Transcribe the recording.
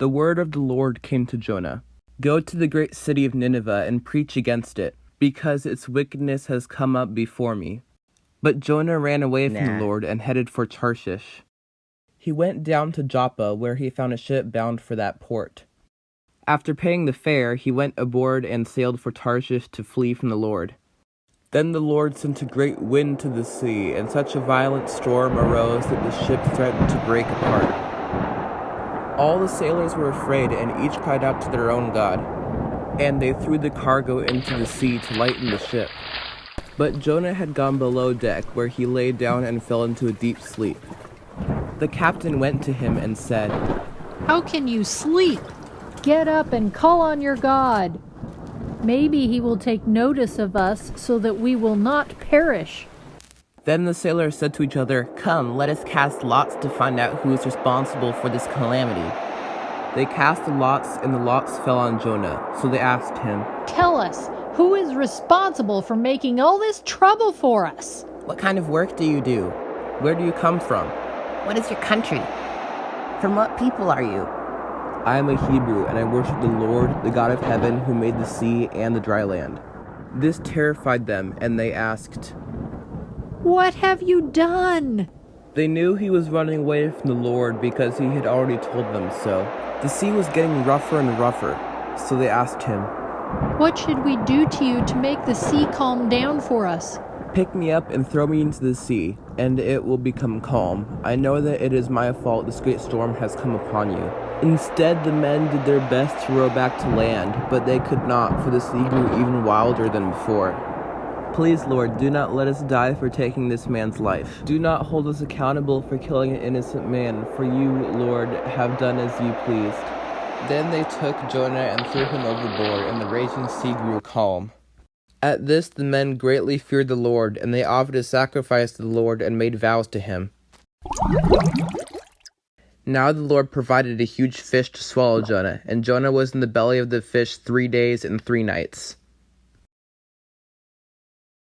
The word of the Lord came to Jonah. Go to the great city of Nineveh and preach against it, because its wickedness has come up before me. But Jonah ran away from the Lord and headed for Tarshish. He went down to Joppa, where he found a ship bound for that port. After paying the fare, he went aboard and sailed for Tarshish to flee from the Lord. Then the Lord sent a great wind to the sea, and such a violent storm arose that the ship threatened to break apart. All the sailors were afraid, and each cried out to their own God. And they threw the cargo into the sea to lighten the ship. But Jonah had gone below deck, where he lay down and fell into a deep sleep. The captain went to him and said, "How can you sleep? Get up and call on your God. Maybe he will take notice of us so that we will not perish." Then the sailors said to each other, "Come, let us cast lots to find out who is responsible for this calamity." They cast the lots, and the lots fell on Jonah. So they asked him, "Tell us, who is responsible for making all this trouble for us?" "What kind of work do you do? Where do you come from? What is your country? From what people are you?" I am a Hebrew, and I worship the Lord, the God of heaven, who made the sea and the dry land." This terrified them, and they asked, "What have you done?" They knew he was running away from the Lord because he had already told them so. The sea was getting rougher and rougher, so they asked him, "What should we do to you to make the sea calm down for us?" "Pick me up and throw me into the sea, and it will become calm. I know that it is my fault this great storm has come upon you." Instead, the men did their best to row back to land, but they could not, for the sea grew even wilder than before. "Please, Lord, do not let us die for taking this man's life. Do not hold us accountable for killing an innocent man, for you, Lord, have done as you pleased." Then they took Jonah and threw him overboard, and the raging sea grew calm. At this the men greatly feared the Lord, and they offered a sacrifice to the Lord and made vows to him. Now the Lord provided a huge fish to swallow Jonah, and Jonah was in the belly of the fish 3 days and 3 nights.